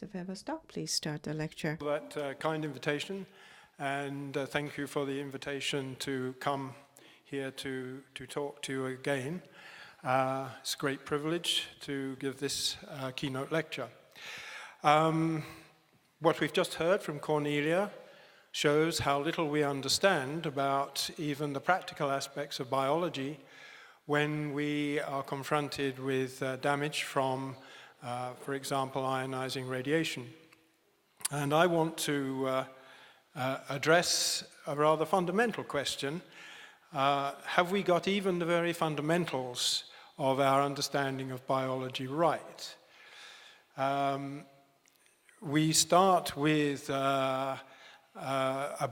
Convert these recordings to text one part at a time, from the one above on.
Mr. BAVERSTOCK, please start the lecture. That kind invitation, and thank you for the invitation to come here to talk to you again. It's a great privilege to give this keynote lecture. What we've just heard from Cornelia shows how little we understand about even the practical aspects of biology when we are confronted with damage from, for example, ionizing radiation. And I want to address a rather fundamental question. Have we got even the very fundamentals of our understanding of biology right? We start with a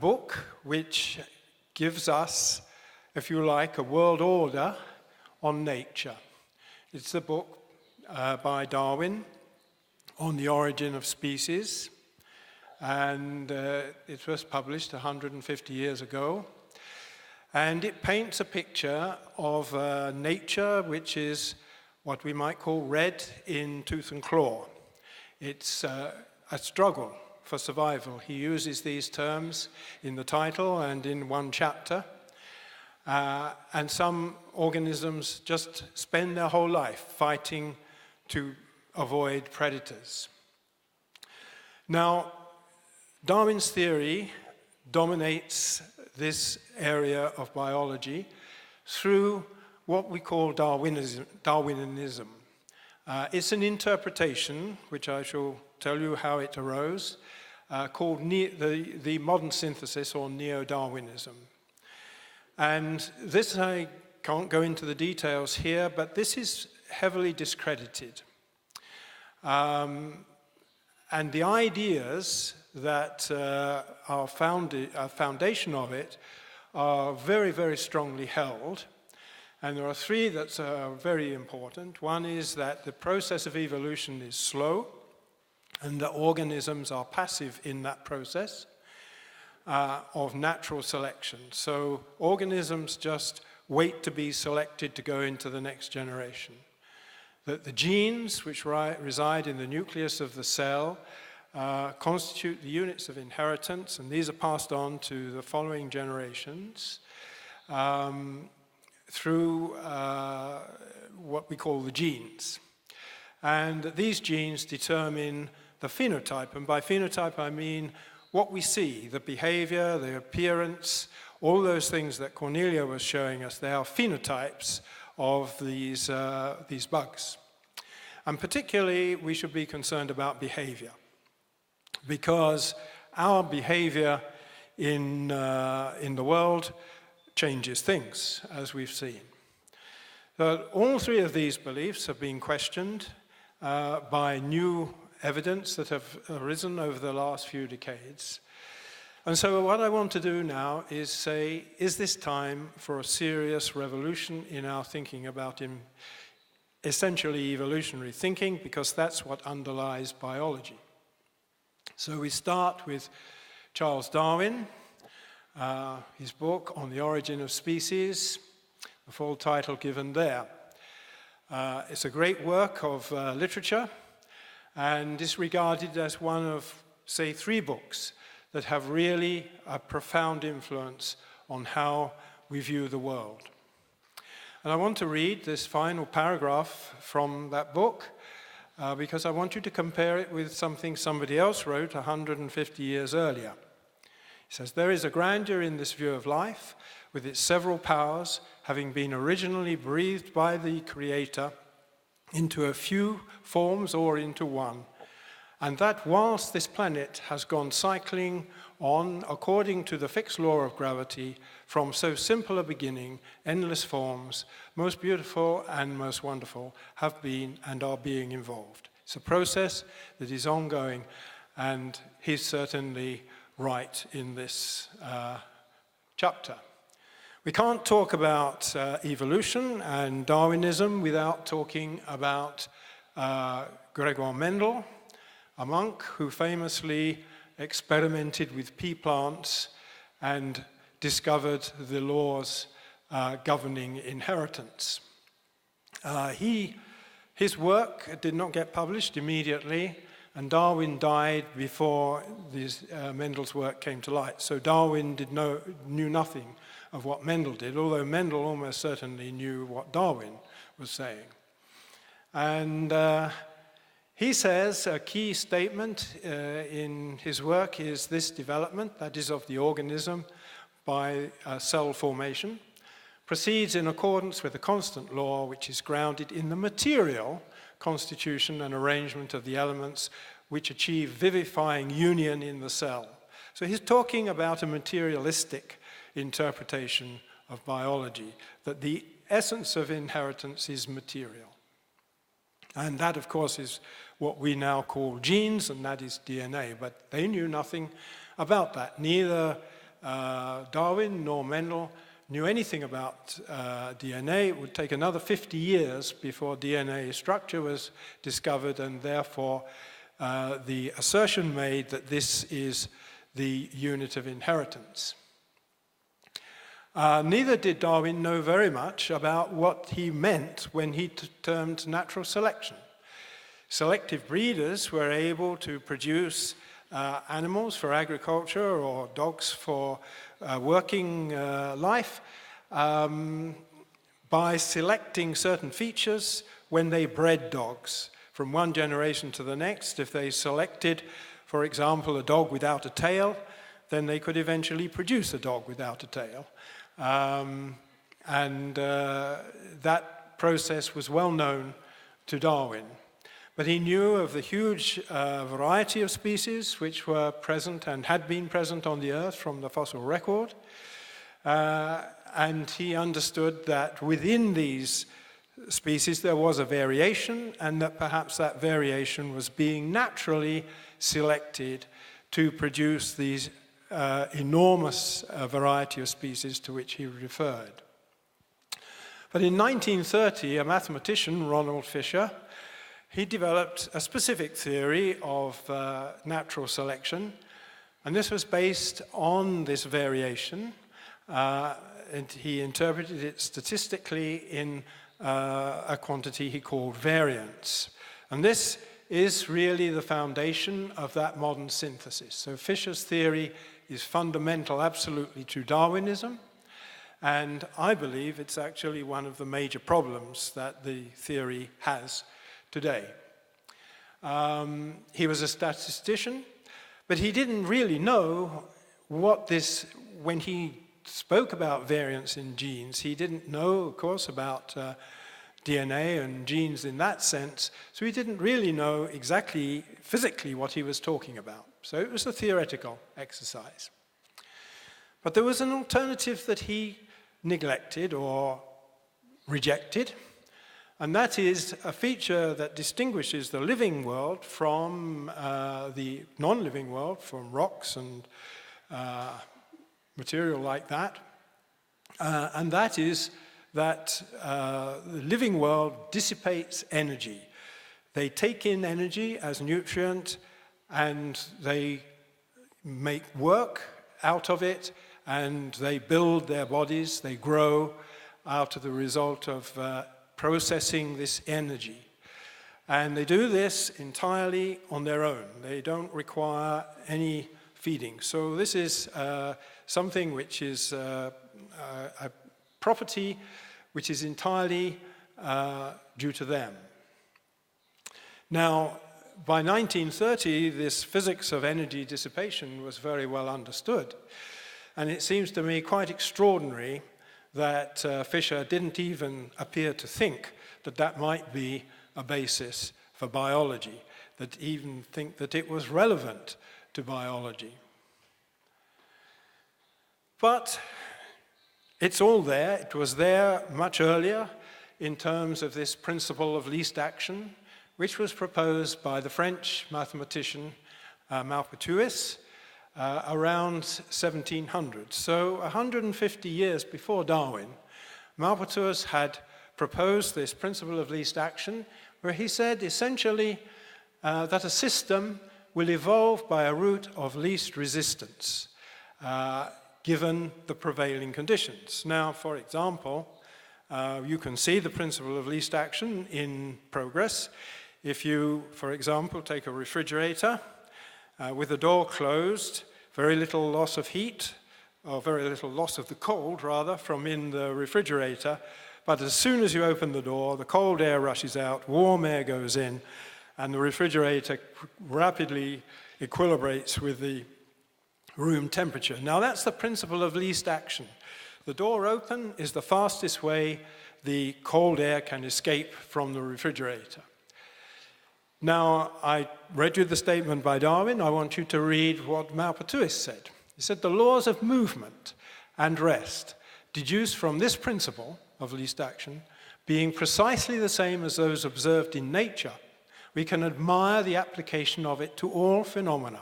book which gives us, if you like, a world order on nature. It's a book by Darwin on the origin of species, and it was published 150 years ago. And it paints a picture of nature which is what we might call red in tooth and claw. It's a struggle for survival. He uses these terms in the title and in one chapter. And some organisms just spend their whole life fighting to avoid predators. Now, Darwin's theory dominates this area of biology through what we call Darwinism. It's an interpretation, which I shall tell you how it arose, called the modern synthesis or neo-Darwinism. And this, I can't go into the details here, but this is heavily discredited. And the ideas that are foundation of it are very, very strongly held. And there are three that are very important. One is that the process of evolution is slow, and that organisms are passive in that process of natural selection. So organisms just wait to be selected to go into the next generation. That the genes which reside in the nucleus of the cell constitute the units of inheritance, and these are passed on to the following generations through what we call the genes. And these genes determine the phenotype, and by phenotype I mean what we see, the behavior, the appearance, all those things that Cornelia was showing us. They are phenotypes of these bugs. And particularly, we should be concerned about behavior, because our behavior in the world changes things, as we've seen. So all three of these beliefs have been questioned by new evidence that have arisen over the last few decades. And so what I want to do now is say, is this time for a serious revolution in our thinking about essentially evolutionary thinking, because that's what underlies biology. So we start with Charles Darwin, his book on the origin of species, the full title given there. It's a great work of literature, and is regarded as one of, say, three books that have really a profound influence on how we view the world. And I want to read this final paragraph from that book because I want you to compare it with something somebody else wrote 150 years earlier. He says, "There is a grandeur in this view of life, with its several powers having been originally breathed by the Creator into a few forms or into one, and that whilst this planet has gone cycling on according to the fixed law of gravity, from so simple a beginning, endless forms, most beautiful and most wonderful, have been and are being evolved." It's a process that is ongoing, and he's certainly right in this chapter. We can't talk about evolution and Darwinism without talking about Gregor Mendel, a monk who famously experimented with pea plants and discovered the laws governing inheritance. His work did not get published immediately, and Darwin died before Mendel's work came to light. So Darwin knew nothing of what Mendel did, although Mendel almost certainly knew what Darwin was saying. And he says a key statement in his work is this development, that is of the organism by cell formation, proceeds in accordance with a constant law which is grounded in the material constitution and arrangement of the elements which achieve vivifying union in the cell. So he's talking about a materialistic interpretation of biology, that the essence of inheritance is material. And that, of course, is what we now call genes, and that is DNA. But they knew nothing about that. Neither Darwin nor Mendel knew anything about DNA. It would take another 50 years before DNA structure was discovered, and therefore the assertion made that this is the unit of inheritance. Neither did Darwin know very much about what he meant when he termed natural selection. Selective breeders were able to produce animals for agriculture or dogs for working life by selecting certain features when they bred dogs. From one generation to the next, if they selected, for example, a dog without a tail, then they could eventually produce a dog without a tail. That process was well known to Darwin. But he knew of the huge variety of species which were present and had been present on the Earth from the fossil record. And he understood that within these species there was a variation, and that perhaps that variation was being naturally selected to produce these enormous variety of species to which he referred. But in 1930, a mathematician, Ronald Fisher, he developed a specific theory of natural selection, and this was based on this variation, and he interpreted it statistically in a quantity he called variance. And this is really the foundation of that modern synthesis. So Fisher's theory is fundamental absolutely to Darwinism, and I believe it's actually one of the major problems that the theory has today. He was a statistician, but he didn't really know what this, when he spoke about variance in genes, he didn't know, of course, about DNA and genes in that sense, so he didn't really know exactly physically what he was talking about. So it was a theoretical exercise. But there was an alternative that he neglected or rejected, and that is a feature that distinguishes the living world from the non-living world, from rocks and material like that, and that is that the living world dissipates energy. They take in energy as nutrient, and they make work out of it, and they build their bodies, they grow out of the result of processing this energy. And they do this entirely on their own. They don't require any feeding. So this is something which is a property which is entirely due to them. Now, by 1930, this physics of energy dissipation was very well understood. And it seems to me quite extraordinary that Fisher didn't even appear to think that that might be a basis for biology, that even think that it was relevant to biology. But it's all there. It was there much earlier in terms of this principle of least action, which was proposed by the French mathematician Maupertuis around 1700. So 150 years before Darwin, Maupertuis had proposed this principle of least action, where he said essentially that a system will evolve by a route of least resistance, given the prevailing conditions. Now, for example, you can see the principle of least action in progress. If you, for example, take a refrigerator with the door closed, very little loss of heat, or very little loss of the cold, rather, from in the refrigerator. But as soon as you open the door, the cold air rushes out, warm air goes in, and the refrigerator rapidly equilibrates with the room temperature. Now, that's the principle of least action. The door open is the fastest way the cold air can escape from the refrigerator. Now, I read you the statement by Darwin. I want you to read what Maupertuis said. He said, the laws of movement and rest deduce from this principle of least action, being precisely the same as those observed in nature, we can admire the application of it to all phenomena.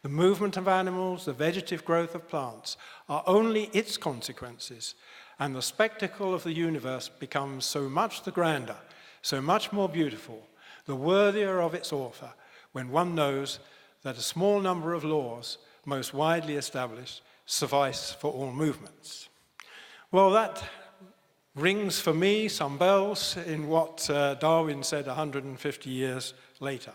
The movement of animals, the vegetative growth of plants, are only its consequences, and the spectacle of the universe becomes so much the grander, so much more beautiful, the worthier of its author, when one knows that a small number of laws, most widely established, suffice for all movements. Well, that rings for me some bells in what Darwin said 150 years later.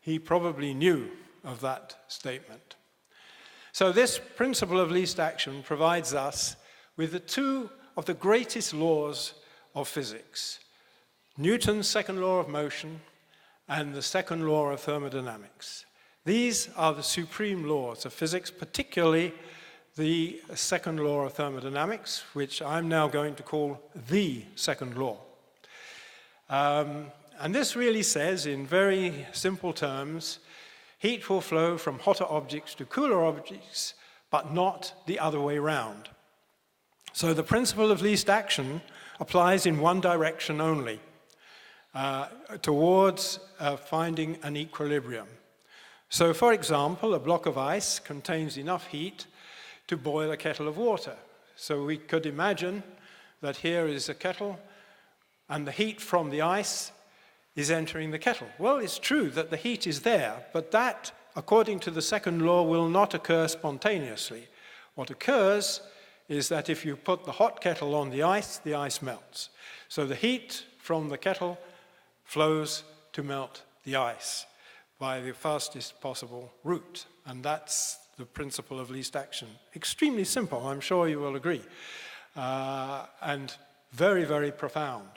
He probably knew of that statement. So this principle of least action provides us with the two of the greatest laws of physics, Newton's second law of motion and the second law of thermodynamics. These are the supreme laws of physics, particularly the second law of thermodynamics, which I'm now going to call the second law. And this really says, in very simple terms, heat will flow from hotter objects to cooler objects, but not the other way round. So the principle of least action applies in one direction only, towards finding an equilibrium. So, for example, a block of ice contains enough heat to boil a kettle of water. So we could imagine that here is a kettle, and the heat from the ice is entering the kettle. Well, it's true that the heat is there, but that, according to the second law, will not occur spontaneously. What occurs is that if you put the hot kettle on the ice melts. So the heat from the kettle flows to melt the ice by the fastest possible route. And that's the principle of least action. Extremely simple, I'm sure you will agree, and very, very profound.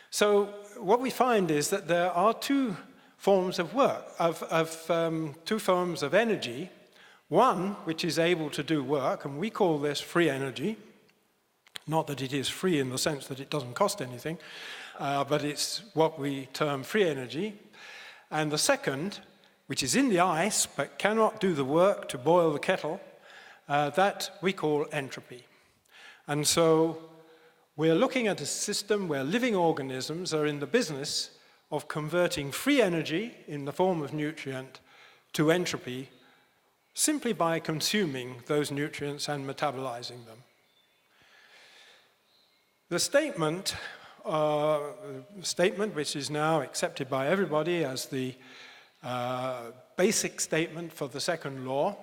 So what we find is that there are two forms of work, two forms of energy. One, which is able to do work, and we call this free energy. Not that it is free in the sense that it doesn't cost anything, but it's what we term free energy. And the second, which is in the ice but cannot do the work to boil the kettle, that we call entropy. And so we're looking at a system where living organisms are in the business of converting free energy in the form of nutrient to entropy simply by consuming those nutrients and metabolizing them. The statement, which is now accepted by everybody as the basic statement for the second law,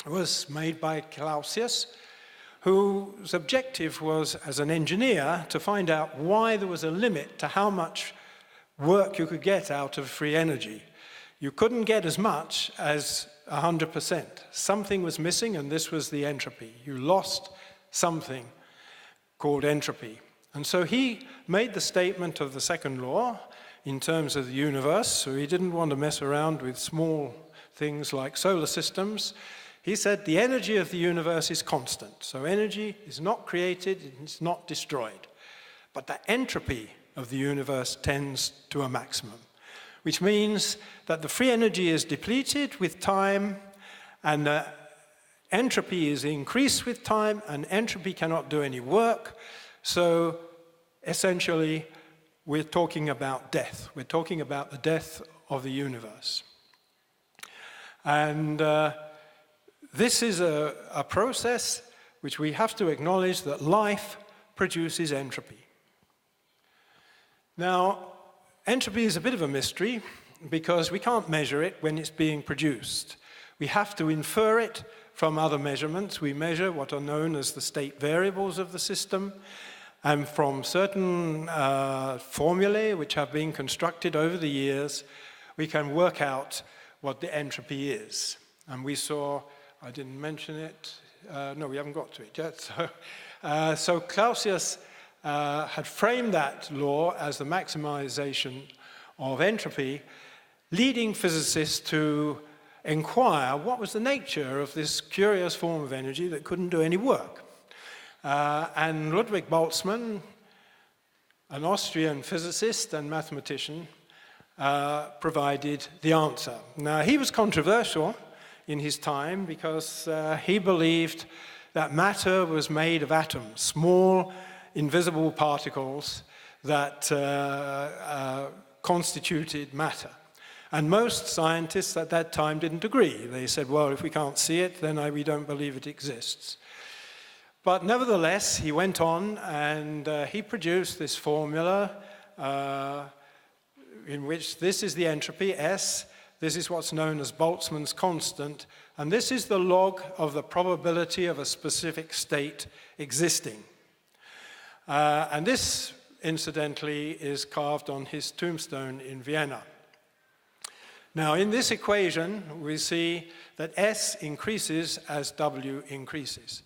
was made by Clausius, whose objective was, as an engineer, to find out why there was a limit to how much work you could get out of free energy. You couldn't get as much as 100%. Something was missing, and this was the entropy. You lost something called entropy. And so he made the statement of the second law in terms of the universe, so he didn't want to mess around with small things like solar systems. He said the energy of the universe is constant, so energy is not created, it's not destroyed. But the entropy of the universe tends to a maximum, which means that the free energy is depleted with time, and the entropy is increased with time, and entropy cannot do any work. So essentially, we're talking about death. We're talking about the death of the universe. And this is a process which we have to acknowledge that life produces entropy. Now, entropy is a bit of a mystery because we can't measure it when it's being produced. We have to infer it from other measurements. We measure what are known as the state variables of the system, And from certain formulae which have been constructed over the years, we can work out what the entropy is. And we saw, I didn't mention it, no, we haven't got to it yet. So Clausius had framed that law as the maximization of entropy, leading physicists to inquire what was the nature of this curious form of energy that couldn't do any work. And Ludwig Boltzmann, an Austrian physicist and mathematician, provided the answer. Now, he was controversial in his time because he believed that matter was made of atoms, small, invisible particles that constituted matter. And most scientists at that time didn't agree. They said, well, if we can't see it, then we don't believe it exists. But nevertheless, he went on and he produced this formula in which this is the entropy, S, this is what's known as Boltzmann's constant, and this is the log of the probability of a specific state existing. And this, incidentally, is carved on his tombstone in Vienna. Now, in this equation, we see that S increases as W increases.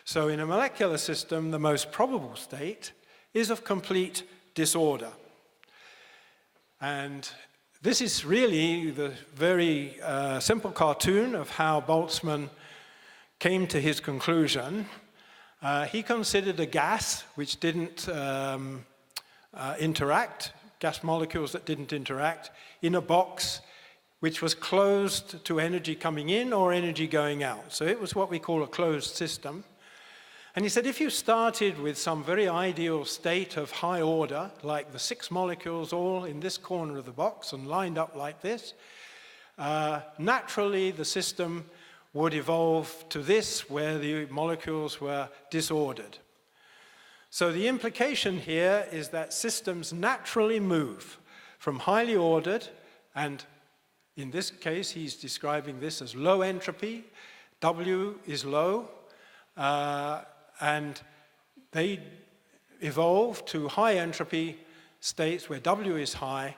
So in a molecular system, the most probable state is of complete disorder. And this is really the very simple cartoon of how Boltzmann came to his conclusion. He considered a gas which didn't interact, gas molecules that didn't interact, in a box which was closed to energy coming in or energy going out. So it was what we call a closed system. And he said if you started with some very ideal state of high order, like the 6 molecules all in this corner of the box and lined up like this, naturally the system would evolve to this where the molecules were disordered. So the implication here is that systems naturally move from highly ordered, and in this case he's describing this as low entropy, W is low, and they evolve to high entropy states where W is high,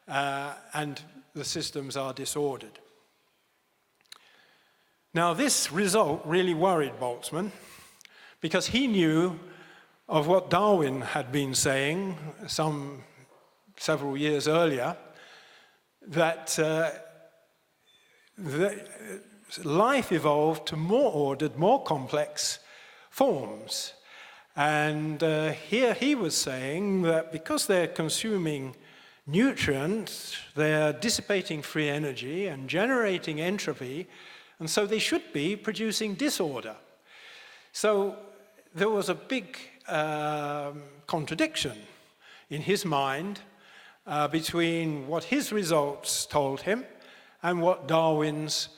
and the systems are disordered. Now, this result really worried Boltzmann because he knew of what Darwin had been saying several years earlier, that life evolved to more ordered, more complex forms. And here he was saying that because they're consuming nutrients, they're dissipating free energy and generating entropy, and so they should be producing disorder. So there was a big contradiction in his mind between what his results told him and what Darwin's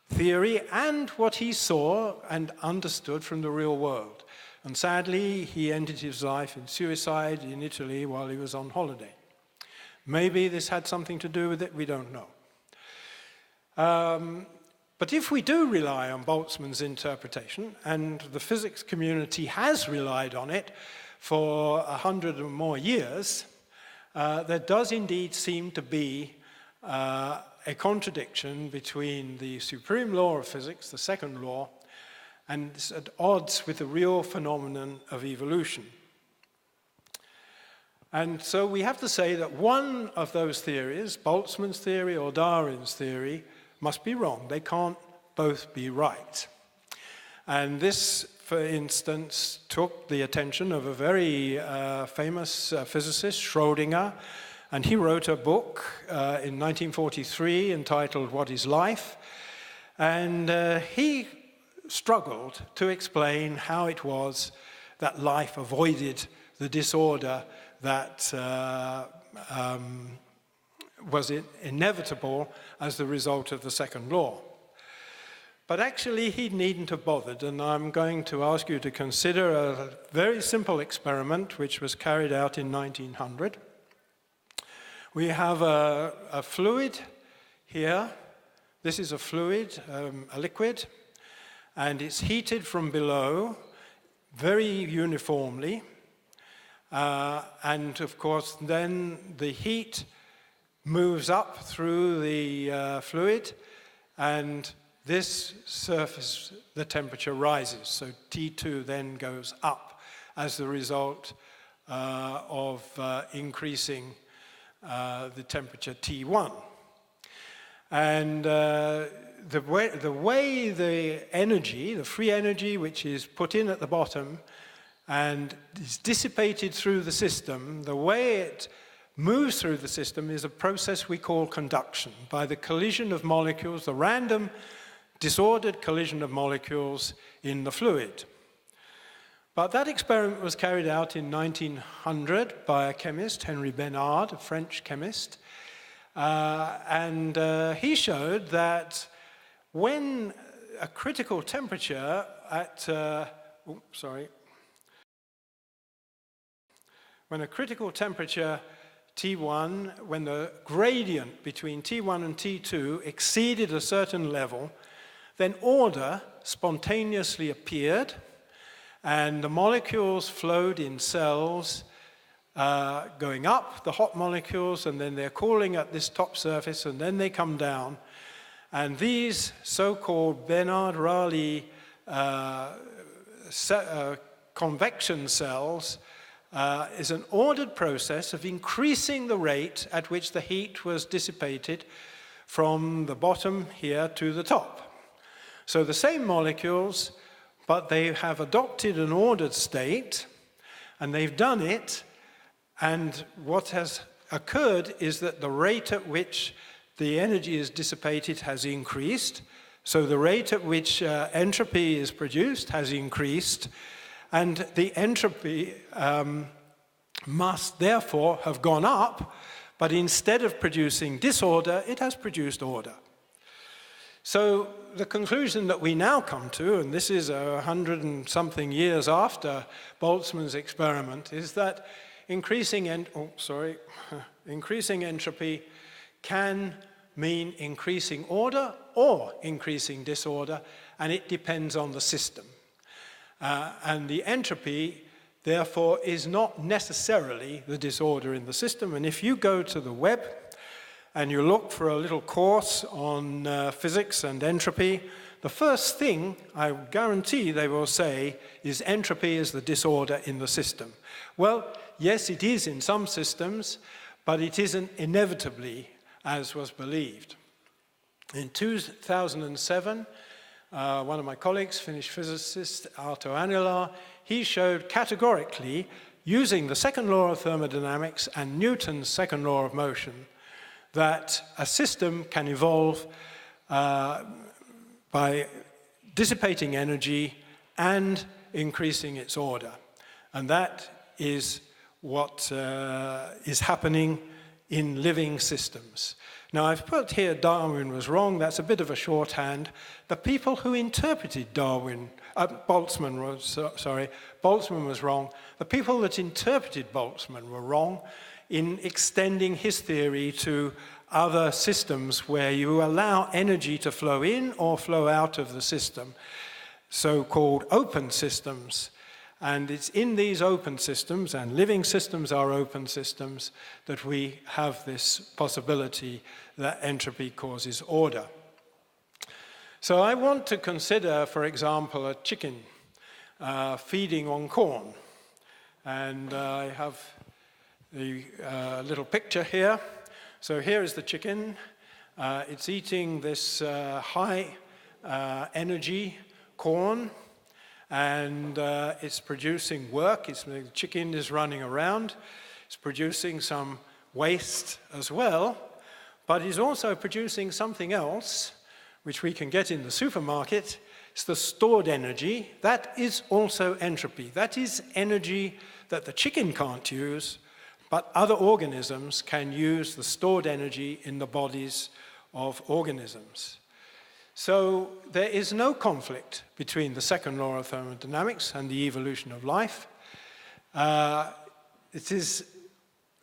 theory and what he saw and understood from the real world. And sadly, he ended his life in suicide in Italy while he was on holiday. Maybe this had something to do with it, we don't know. But if we do rely on Boltzmann's interpretation, and the physics community has relied on it for 100 or more years, there does indeed seem to be a contradiction between the supreme law of physics, the second law, and it's at odds with the real phenomenon of evolution. And so we have to say that one of those theories, Boltzmann's theory or Darwin's theory, must be wrong. They can't both be right. And this, for instance, took the attention of a very famous physicist, Schrödinger, and he wrote a book in 1943 entitled What is Life? And he struggled to explain how it was that life avoided the disorder that was inevitable as the result of the second law. But actually, he needn't have bothered, and I'm going to ask you to consider a very simple experiment which was carried out in 1900. We have a fluid here. This is a fluid, a liquid, and it's heated from below very uniformly. And of course, then the heat moves up through the fluid, and this surface, the temperature rises. So T2 then goes up as the result of increasing the temperature T1. And the way the energy, the free energy, which is put in at the bottom and is dissipated through the system, the way it moves through the system is a process we call conduction, by the collision of molecules, the random, disordered collision of molecules in the fluid. But that experiment was carried out in 1900 by a chemist, Henry Benard, a French chemist, and he showed that when a critical temperature at, when a critical temperature T1, when the gradient between T1 and T2 exceeded a certain level, then order spontaneously appeared, and the molecules flowed in cells going up, the hot molecules, and then they're cooling at this top surface, and then they come down. And these so-called Benard-Rayleigh convection cells is an ordered process of increasing the rate at which the heat was dissipated from the bottom here to the top. So the same molecules, but they have adopted an ordered state, and they've done it, and what has occurred is that the rate at which the energy is dissipated has increased, so the rate at which entropy is produced has increased, and the entropy must therefore have gone up, but instead of producing disorder, it has produced order. So the conclusion that we now come to, and this is 100 and something years after Boltzmann's experiment, is that increasing entropy can mean increasing order or increasing disorder, and it depends on the system. And the entropy, therefore, is not necessarily the disorder in the system. And if you go to the web and you look for a little course on physics and entropy, the first thing I guarantee they will say is entropy is the disorder in the system. Well, yes, it is in some systems, but it isn't inevitably as was believed. In 2007, one of my colleagues, Finnish physicist Arto Anila, he showed categorically, using the second law of thermodynamics and Newton's second law of motion, that a system can evolve by dissipating energy and increasing its order. And that is what is happening in living systems. Now, I've put here Darwin was wrong. That's a bit of a shorthand. The people who interpreted Boltzmann was wrong. The people that interpreted Boltzmann were wrong in extending his theory to other systems where you allow energy to flow in or flow out of the system, so-called open systems. And it's in these open systems, and living systems are open systems, that we have this possibility that entropy causes order. So I want to consider, for example, a chicken feeding on corn. And I have the little picture here. So here is the chicken. It's eating this high energy corn, and it's producing work. The chicken is running around. It's producing some waste as well, but it's also producing something else, which we can get in the supermarket. It's the stored energy. That is also entropy. That is energy that the chicken can't use, but other organisms can use the stored energy in the bodies of organisms. So there is no conflict between the second law of thermodynamics and the evolution of life.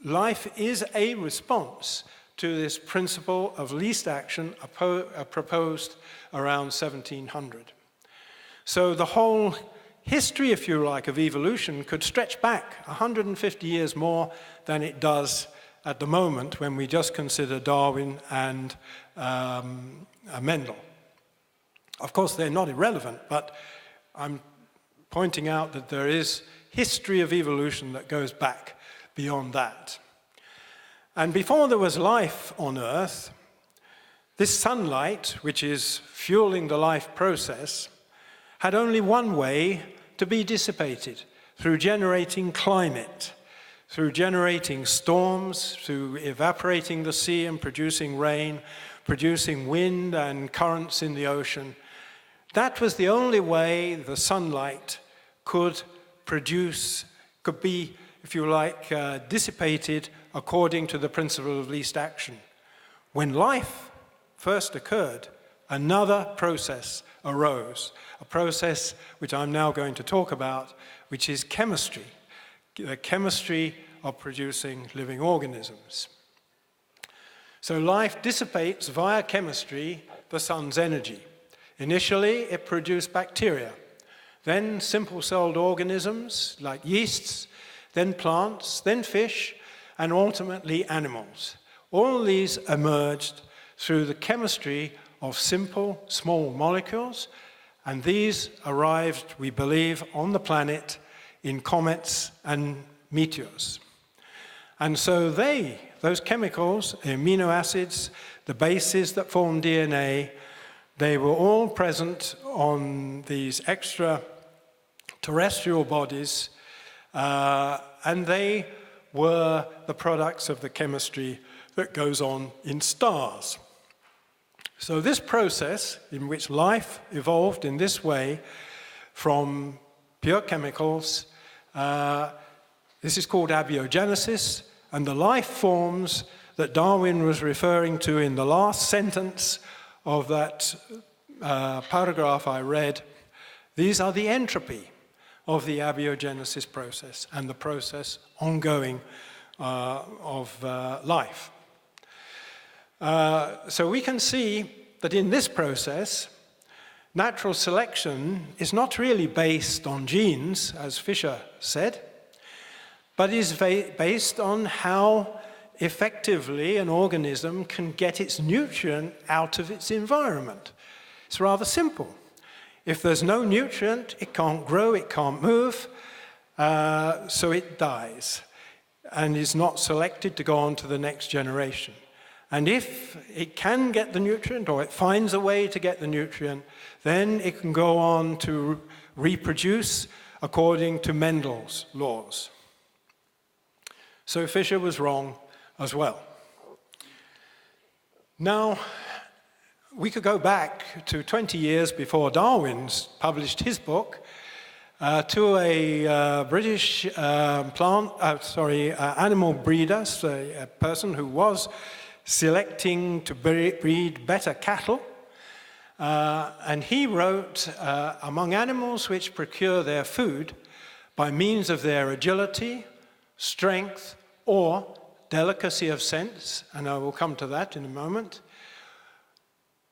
Life is a response to this principle of least action proposed around 1700. So the whole history, if you like, of evolution could stretch back 150 years more than it does at the moment when we just consider Darwin and Mendel. Of course, they're not irrelevant, but I'm pointing out that there is history of evolution that goes back beyond that. And before there was life on Earth, this sunlight, which is fueling the life process, had only one way to be dissipated, through generating climate, through generating storms, through evaporating the sea and producing rain, producing wind and currents in the ocean. That was the only way the sunlight could be, if you like, dissipated according to the principle of least action. When life first occurred, another process arose, a process which I'm now going to talk about, which is chemistry, the chemistry of producing living organisms. So life dissipates via chemistry the sun's energy. Initially, it produced bacteria, then simple-celled organisms like yeasts, then plants, then fish, and ultimately animals. All these emerged through the chemistry of simple, small molecules, and these arrived, we believe, on the planet in comets and meteors. And so those chemicals, the amino acids, the bases that form DNA, they were all present on these extraterrestrial bodies, and they were the products of the chemistry that goes on in stars. So this process in which life evolved in this way from pure chemicals, this is called abiogenesis, and the life forms that Darwin was referring to in the last sentence of that paragraph I read, these are the entropy of the abiogenesis process and the process ongoing of life. So we can see that in this process, natural selection is not really based on genes, as Fisher said, but is based on how effectively an organism can get its nutrient out of its environment. It's rather simple. If there's no nutrient, it can't grow, it can't move, so it dies and is not selected to go on to the next generation. And if it can get the nutrient, or it finds a way to get the nutrient, then it can go on to reproduce according to Mendel's laws. So Fisher was wrong as well. Now, we could go back to 20 years before Darwin published his book to a British animal breeder, a person who was selecting to breed better cattle. And he wrote, among animals which procure their food by means of their agility, strength, or delicacy of sense, and I will come to that in a moment,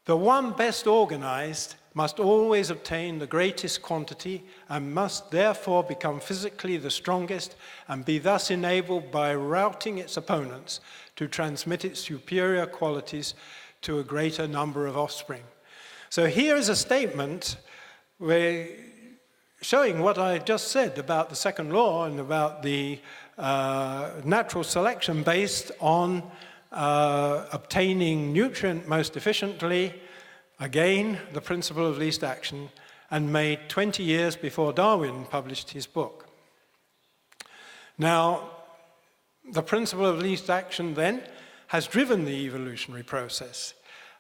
the one best organized must always obtain the greatest quantity and must therefore become physically the strongest and be thus enabled by routing its opponents to transmit its superior qualities to a greater number of offspring. So here is a statement where showing what I just said about the second law and about the natural selection based on obtaining nutrient most efficiently, again, the principle of least action, and made 20 years before Darwin published his book. Now, the principle of least action then has driven the evolutionary process,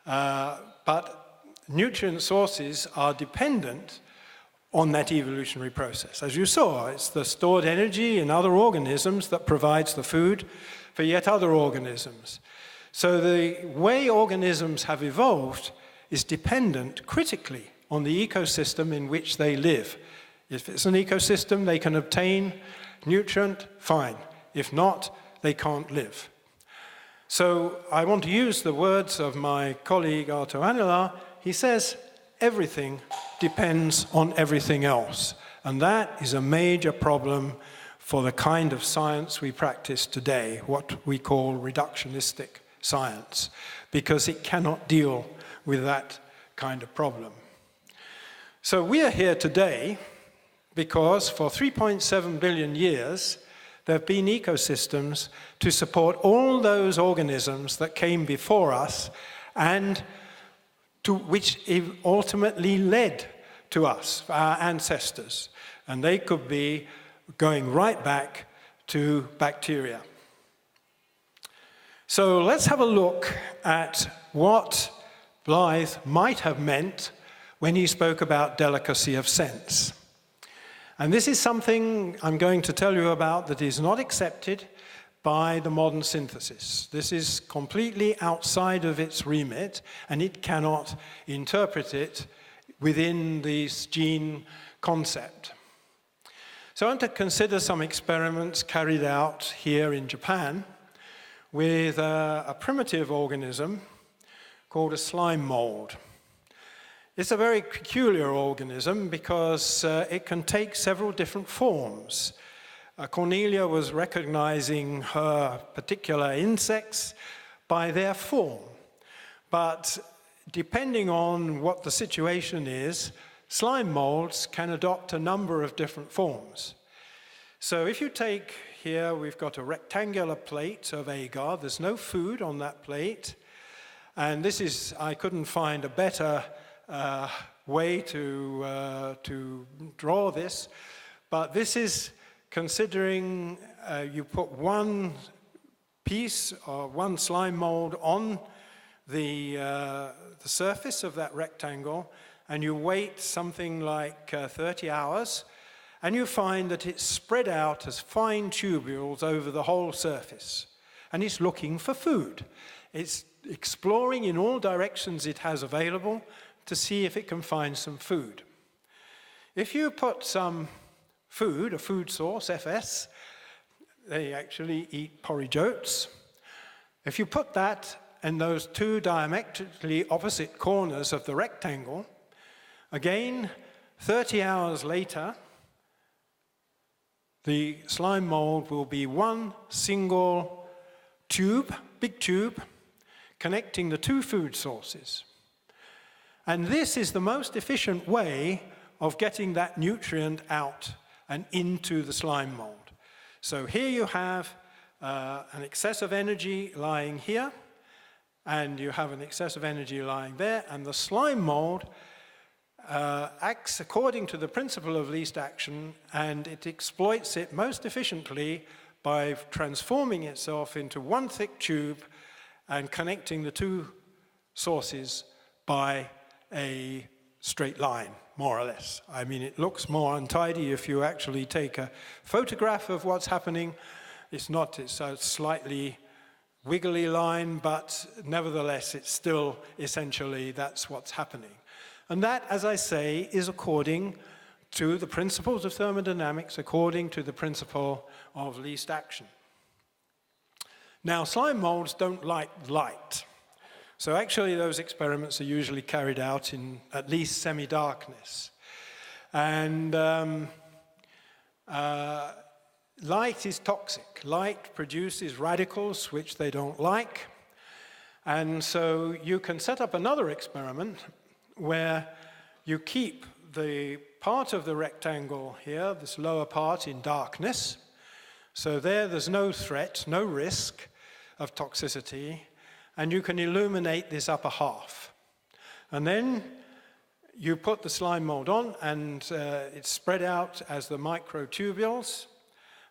but nutrient sources are dependent on that evolutionary process. As you saw, it's the stored energy in other organisms that provides the food for yet other organisms. So the way organisms have evolved is dependent critically on the ecosystem in which they live. If it's an ecosystem they can obtain nutrient, fine. If not, they can't live. So I want to use the words of my colleague Arto Anila. He says, everything depends on everything else. And that is a major problem for the kind of science we practice today, what we call reductionistic science, because it cannot deal with that kind of problem. So we are here today because for 3.7 billion years, there have been ecosystems to support all those organisms that came before us and to which ultimately led to us, our ancestors. And they could be going right back to bacteria. So let's have a look at what Blythe might have meant when he spoke about delicacy of sense. And this is something I'm going to tell you about that is not accepted by the modern synthesis. This is completely outside of its remit, and it cannot interpret it within this gene concept. So I want to consider some experiments carried out here in Japan with a primitive organism called a slime mold. It's a very peculiar organism because it can take several different forms. Cornelia was recognizing her particular insects by their form. But depending on what the situation is, slime molds can adopt a number of different forms. So if you take here, we've got a rectangular plate of agar. There's no food on that plate. And this is, I couldn't find a better way to draw this. But this is considering you put one piece or one slime mold on the surface of that rectangle, and you wait something like 30 hours, and you find that it's spread out as fine tubules over the whole surface. And it's looking for food. It's exploring in all directions it has available to see if it can find some food. If you put some food, a food source, FS, they actually eat porridge oats. If you put that in those two diametrically opposite corners of the rectangle, again, 30 hours later, the slime mold will be one single tube, big tube, connecting the two food sources. And this is the most efficient way of getting that nutrient out and into the slime mold. So here you have an excess of energy lying here, and you have an excess of energy lying there, and the slime mold acts according to the principle of least action, and it exploits it most efficiently by transforming itself into one thick tube and connecting the two sources by a straight line, more or less. I mean, it looks more untidy if you actually take a photograph of what's happening. It's a slightly wiggly line, but nevertheless, it's still essentially that's what's happening. And that, as I say, is according to the principles of thermodynamics, according to the principle of least action. Now, slime molds don't like light. So actually, those experiments are usually carried out in at least semi-darkness. And light is toxic. Light produces radicals which they don't like. And so you can set up another experiment where you keep the part of the rectangle here, this lower part, in darkness. So there's no threat, no risk of toxicity, and you can illuminate this upper half. And then you put the slime mold on, and it's spread out as the microtubules.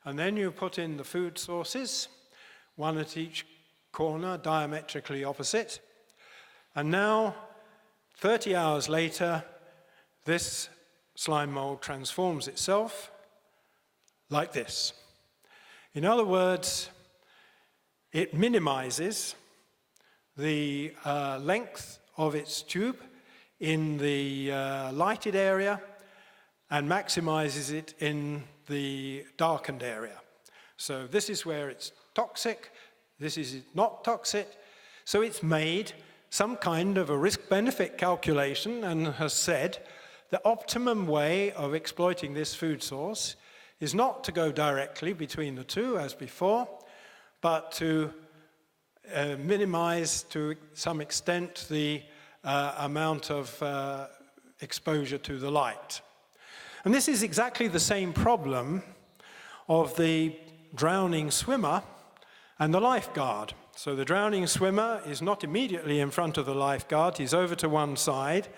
And then you put in the food sources, one at each corner, diametrically opposite. And now, 30 hours later, this slime mold transforms itself like this. In other words, it minimizes the length of its tube in the lighted area and maximizes it in the darkened area. So this is where it's toxic, this is not toxic. So it's made some kind of a risk-benefit calculation and has said the optimum way of exploiting this food source is not to go directly between the two as before, but to minimize to some extent the amount of exposure to the light. And this is exactly the same problem of the drowning swimmer and the lifeguard. So the drowning swimmer is not immediately in front of the lifeguard, he's over to one side.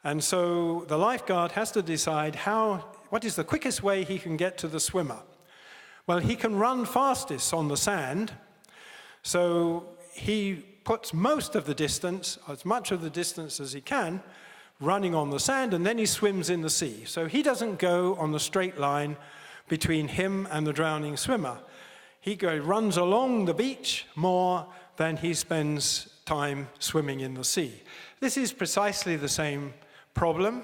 And so the lifeguard has to decide what is the quickest way he can get to the swimmer. Well, he can run fastest on the sand, so he puts most of the distance, as much of the distance as he can, running on the sand, and then he swims in the sea. So he doesn't go on the straight line between him and the drowning swimmer. He runs along the beach more than he spends time swimming in the sea. This is precisely the same problem.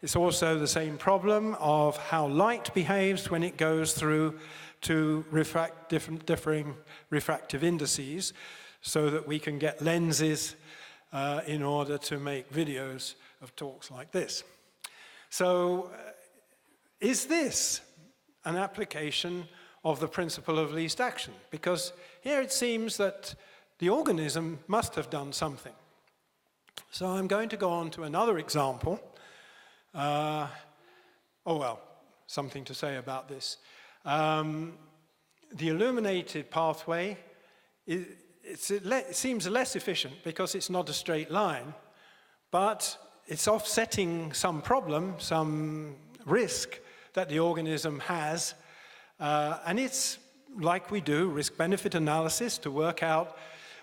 It's also the same problem of how light behaves when it goes through to differing refractive indices, so that we can get lenses in order to make videos of talks like this. So is this an application of the principle of least action? Because here it seems that the organism must have done something. So I'm going to go on to another example. Something to say about this. The illuminated pathway, it seems less efficient because it's not a straight line, but it's offsetting some problem, some risk that the organism has, and it's like we do risk-benefit analysis to work out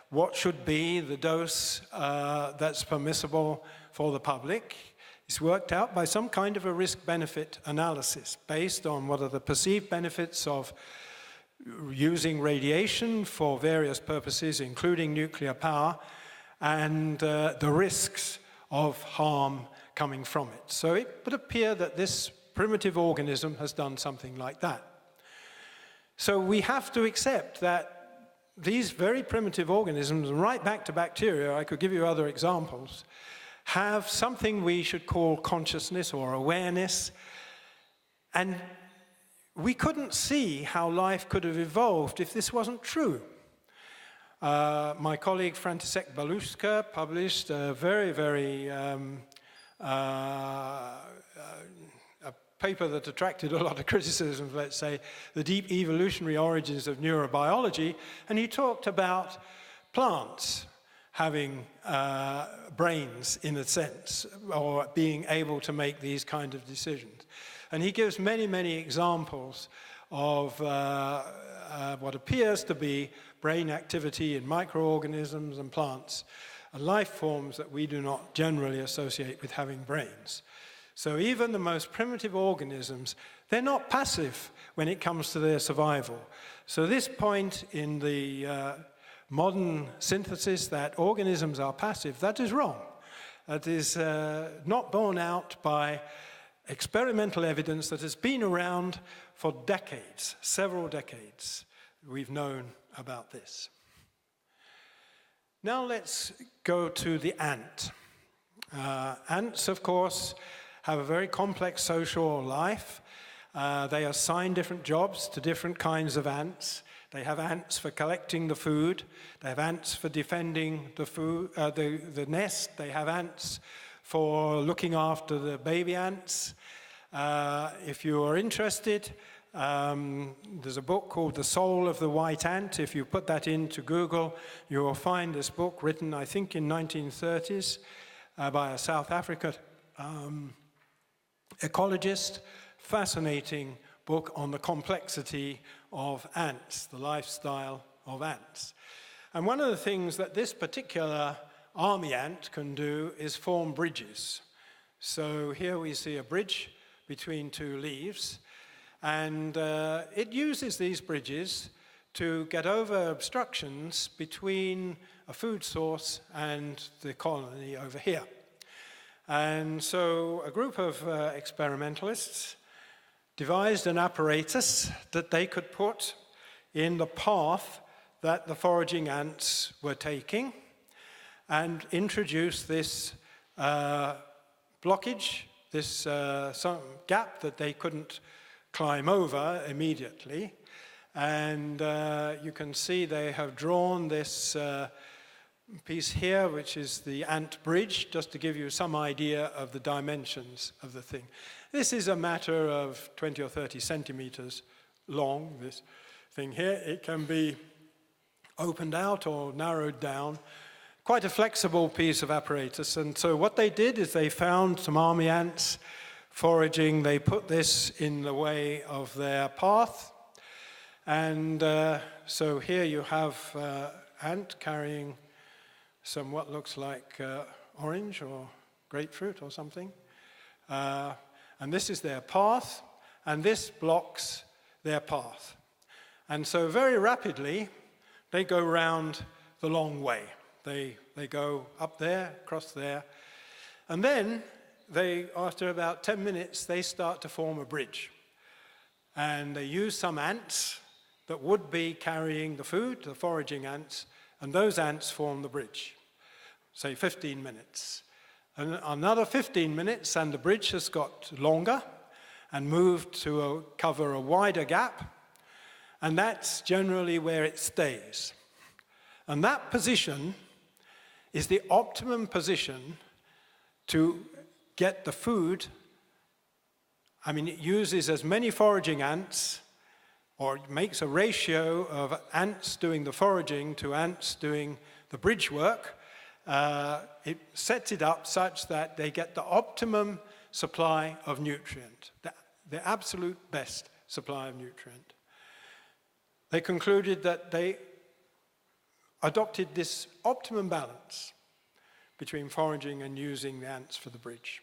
what should be the dose that's permissible for the public. It's worked out by some kind of a risk-benefit analysis based on what are the perceived benefits of using radiation for various purposes, including nuclear power, and the risks of harm coming from it. So it would appear that this primitive organism has done something like that. So we have to accept that these very primitive organisms, right back to bacteria, I could give you other examples, have something we should call consciousness or awareness, and we couldn't see how life could have evolved if this wasn't true. My colleague František Baluška published a very a paper that attracted a lot of criticism, let's say, the deep evolutionary origins of neurobiology, and he talked about plants having brains, in a sense, or being able to make these kind of decisions. And he gives many examples of what appears to be brain activity in microorganisms and plants, life forms that we do not generally associate with having brains. So even the most primitive organisms, they're not passive when it comes to their survival. So this point in the modern synthesis that organisms are passive, that is wrong. That is not borne out by experimental evidence that has been around for decades, several decades. We've known about this. Now let's go to the ant. Ants, of course, have a very complex social life. They assign different jobs to different kinds of ants. They have ants for collecting the food. They have ants for defending the food, the nest. They have ants for looking after the baby ants. If you are interested, there's a book called The Soul of the White Ant. If you put that into Google, you will find this book written, I think, in 1930s by a South African ecologist. Fascinating book on the complexity of ants, the lifestyle of ants. And one of the things that this particular army ant can do is form bridges. So here we see a bridge between two leaves, and it uses these bridges to get over obstructions between a food source and the colony over here. And so a group of experimentalists devised an apparatus that they could put in the path that the foraging ants were taking and introduce this blockage this some gap that they couldn't climb over immediately. And you can see they have drawn this piece here, which is the ant bridge, just to give you some idea of the dimensions of the thing. This is a matter of 20 or 30 centimeters long, this thing here. It can be opened out or narrowed down. Quite a flexible piece of apparatus. And so what they did is they found some army ants foraging. They put this in the way of their path. And so here you have ant carrying some what looks like orange or grapefruit or something. And this is their path, and this blocks their path. And so very rapidly, they go round the long way. They go up there, across there, and then after about 10 minutes, they start to form a bridge. And they use some ants that would be carrying the food, the foraging ants, and those ants form the bridge, say 15 minutes. And another 15 minutes, and the bridge has got longer and moved to cover a wider gap, and that's generally where it stays. And that position is the optimum position to get the food. I mean, it uses as many foraging ants, or it makes a ratio of ants doing the foraging to ants doing the bridge work. It sets it up such that they get the optimum supply of nutrient, the absolute best supply of nutrient. They concluded that they adopted this optimum balance between foraging and using the ants for the bridge.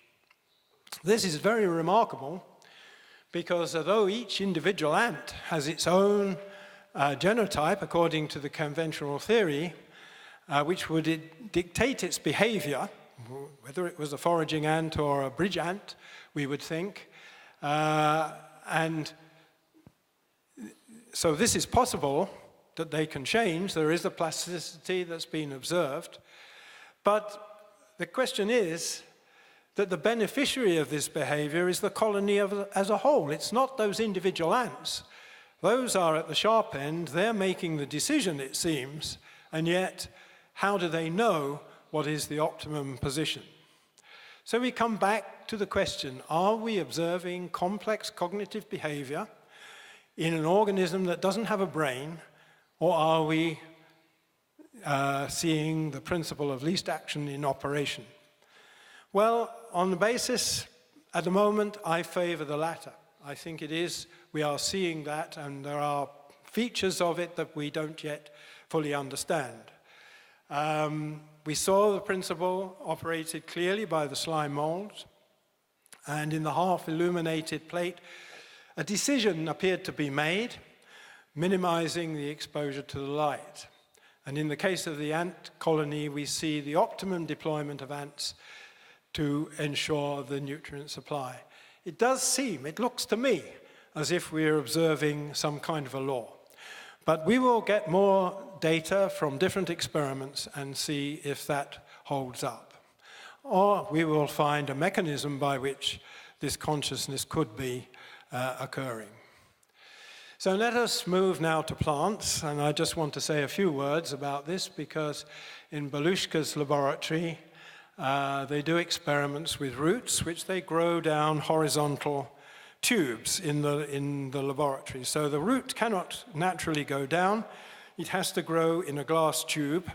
This is very remarkable because although each individual ant has its own genotype according to the conventional theory, which would dictate its behavior, whether it was a foraging ant or a bridge ant, we would think. And so this is possible that they can change. There is a plasticity that's been observed. But the question is that the beneficiary of this behavior is the colony as a whole. It's not those individual ants. Those are at the sharp end. They're making the decision, it seems, and yet how do they know what is the optimum position? So we come back to the question, are we observing complex cognitive behavior in an organism that doesn't have a brain, or are we seeing the principle of least action in operation? Well, on the basis, at the moment, I favor the latter. I think it is, we are seeing that, and there are features of it that we don't yet fully understand. We saw the principle operated clearly by the slime molds, and in the half-illuminated plate, a decision appeared to be made, minimizing the exposure to the light. And in the case of the ant colony, we see the optimum deployment of ants to ensure the nutrient supply. It does seem, it looks to me, as if we're observing some kind of a law. But we will get more data from different experiments and see if that holds up. Or we will find a mechanism by which this consciousness could be occurring. So let us move now to plants, and I just want to say a few words about this because in Belushka's laboratory, they do experiments with roots which they grow down horizontal tubes in the laboratory. So the root cannot naturally go down. It has to grow in a glass tube.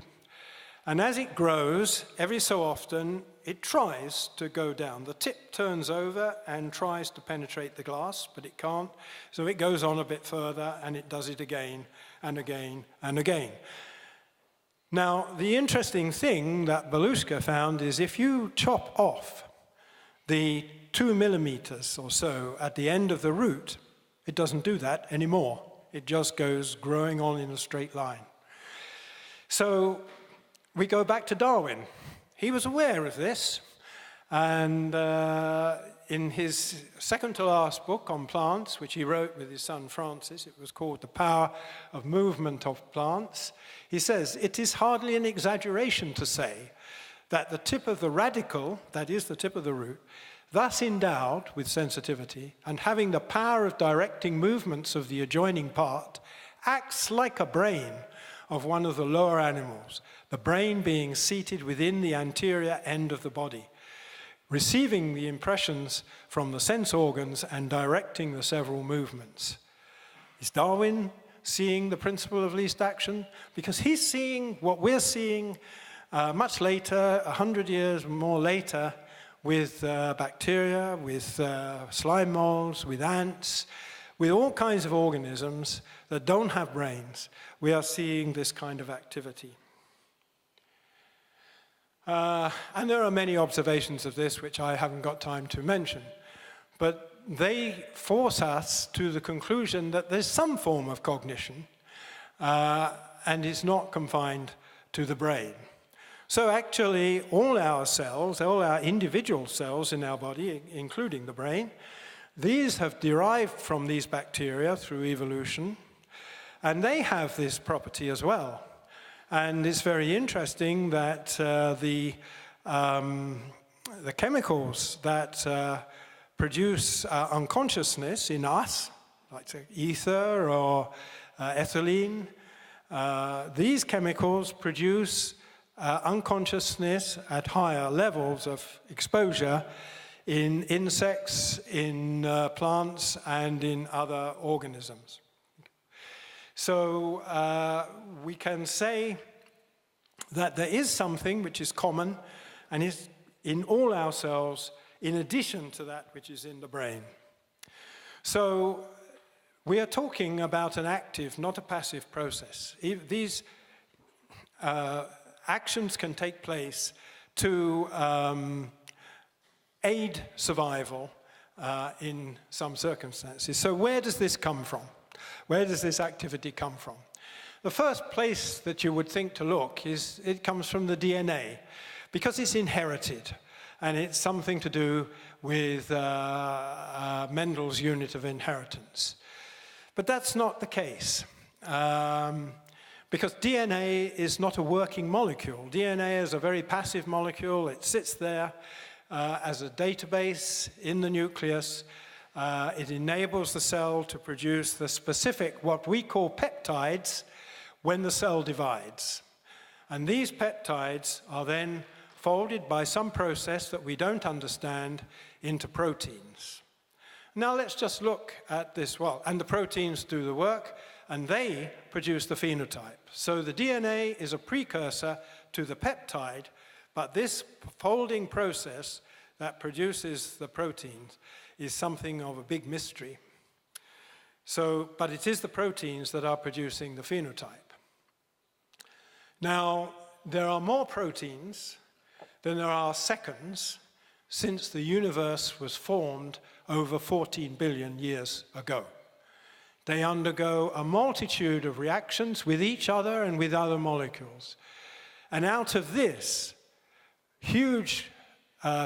And as it grows, every so often, it tries to go down. The tip turns over and tries to penetrate the glass, but it can't. So it goes on a bit further, and it does it again and again and again. Now, the interesting thing that Belushka found is if you chop off the 2 millimeters or so at the end of the root, it doesn't do that anymore. It just goes growing on in a straight line. So we go back to Darwin. He was aware of this, and in his second to last book on plants, which he wrote with his son Francis, it was called The Power of Movement of Plants, he says, "It is hardly an exaggeration to say that the tip of the radicle, that is the tip of the root, thus endowed with sensitivity and having the power of directing movements of the adjoining part, acts like a brain of one of the lower animals, the brain being seated within the anterior end of the body, receiving the impressions from the sense organs and directing the several movements. Is Darwin seeing the principle of least action? Because he's seeing what we're seeing much later, 100 years more later, with bacteria, with slime molds, with ants, with all kinds of organisms that don't have brains. We are seeing this kind of activity. And there are many observations of this which I haven't got time to mention, but they force us to the conclusion that there's some form of cognition and it's not confined to the brain. So actually all our cells, all our individual cells in our body, including the brain, these have derived from these bacteria through evolution, and they have this property as well. And it's very interesting that the chemicals that produce unconsciousness in us, like say, ether or ethylene, these chemicals produce unconsciousness at higher levels of exposure in insects, in plants, and in other organisms. So we can say that there is something which is common and is in all our cells in addition to that which is in the brain. So we are talking about an active, not a passive process. These actions can take place to aid survival in some circumstances. So where does this come from? Where does this activity come from? The first place that you would think to look is it comes from the DNA, because it's inherited, and it's something to do with Mendel's unit of inheritance. But that's not the case, because DNA is not a working molecule. DNA is a very passive molecule. It sits there as a database in the nucleus. It enables the cell to produce the specific, what we call peptides, when the cell divides. And these peptides are then folded by some process that we don't understand into proteins. Now let's just look at this. Well, and the proteins do the work, and they produce the phenotype. So the DNA is a precursor to the peptide, but this folding process that produces the proteins is something of a big mystery. So, but it is the proteins that are producing the phenotype. Now, there are more proteins than there are seconds since the universe was formed over 14 billion years ago. They undergo a multitude of reactions with each other and with other molecules. And out of this huge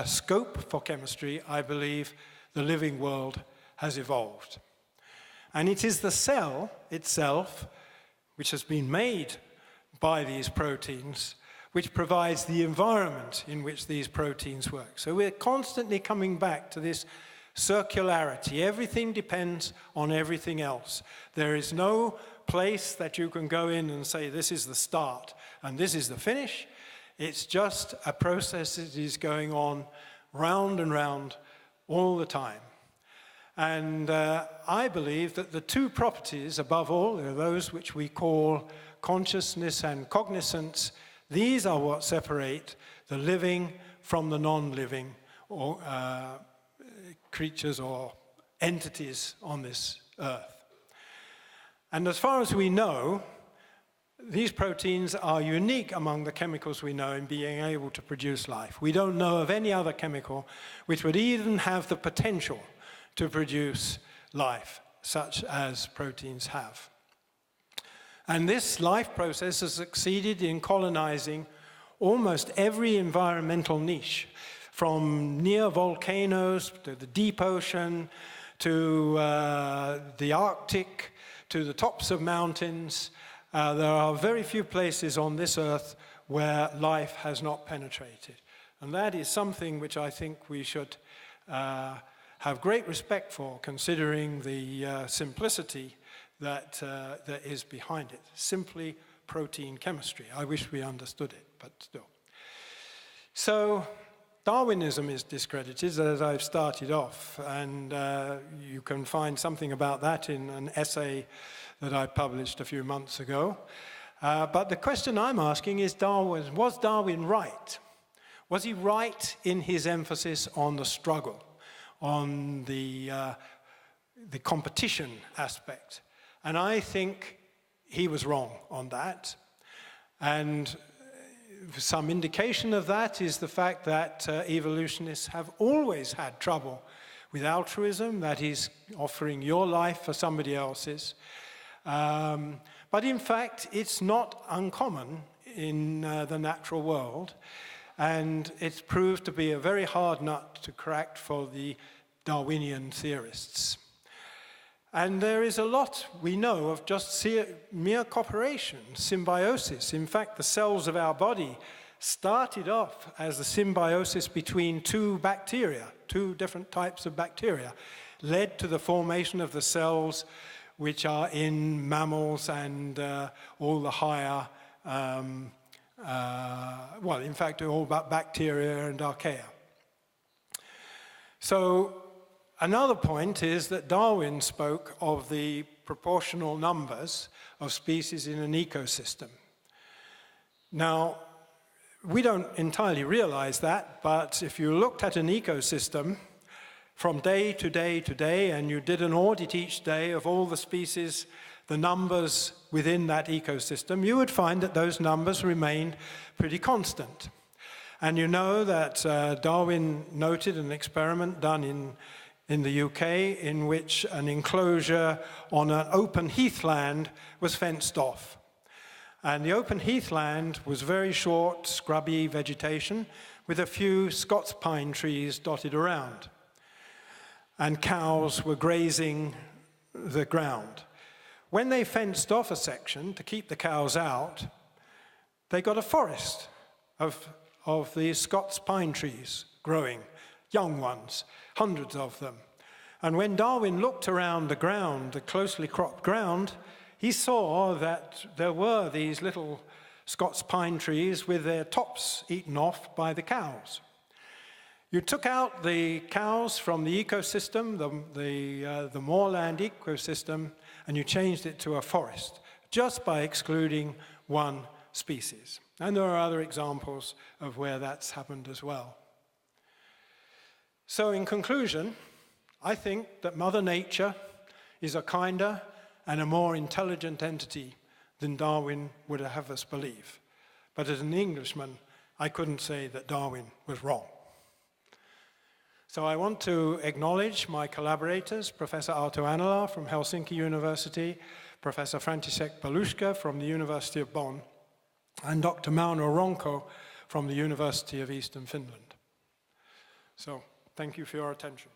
scope for chemistry, I believe the living world has evolved. And it is the cell itself, which has been made by these proteins, which provides the environment in which these proteins work. So we're constantly coming back to this circularity. Everything depends on everything else. There is no place that you can go in and say, this is the start and this is the finish. It's just a process that is going on round and round all the time. And I believe that the two properties, above all, are those which we call consciousness and cognizance. These are what separate the living from the non-living or creatures or entities on this earth. And as far as we know, these proteins are unique among the chemicals we know in being able to produce life. We don't know of any other chemical which would even have the potential to produce life, such as proteins have. And this life process has succeeded in colonizing almost every environmental niche, from near volcanoes to the deep ocean, to the Arctic, to the tops of mountains. There are very few places on this earth where life has not penetrated. And that is something which I think we should have great respect for, considering the simplicity that is behind it. Simply protein chemistry. I wish we understood it, but still. So Darwinism is discredited, as I've started off, and you can find something about that in an essay that I published a few months ago. But the question I'm asking is, was Darwin right? Was he right in his emphasis on the struggle, on the competition aspect? And I think he was wrong on that. And some indication of that is the fact that evolutionists have always had trouble with altruism, that is, offering your life for somebody else's. But in fact, it's not uncommon in the natural world, and it's proved to be a very hard nut to crack for the Darwinian theorists. And there is a lot we know of just mere cooperation, symbiosis. In fact, the cells of our body started off as a symbiosis between two bacteria, two different types of bacteria, led to the formation of the cells which are in mammals and all the higher, well, in fact, all about bacteria and archaea. So another point is that Darwin spoke of the proportional numbers of species in an ecosystem. Now, we don't entirely realize that, but if you looked at an ecosystem from day to day to day, and you did an audit each day of all the species, the numbers within that ecosystem, you would find that those numbers remained pretty constant. And you know that Darwin noted an experiment done in the UK in which an enclosure on an open heathland was fenced off. And the open heathland was very short, scrubby vegetation with a few Scots pine trees dotted around. And cows were grazing the ground. When they fenced off a section to keep the cows out, they got a forest of these Scots pine trees growing, young ones, hundreds of them. And when Darwin looked around the ground, the closely cropped ground, he saw that there were these little Scots pine trees with their tops eaten off by the cows. You took out the cows from the ecosystem, the moorland ecosystem, and you changed it to a forest, just by excluding one species. And there are other examples of where that's happened as well. So in conclusion, I think that Mother Nature is a kinder and a more intelligent entity than Darwin would have us believe. But as an Englishman, I couldn't say that Darwin was wrong. So I want to acknowledge my collaborators, Professor Arto Anala from Helsinki University, Professor František Paluška from the University of Bonn, and Dr. Mauno Ronco from the University of Eastern Finland. So thank you for your attention.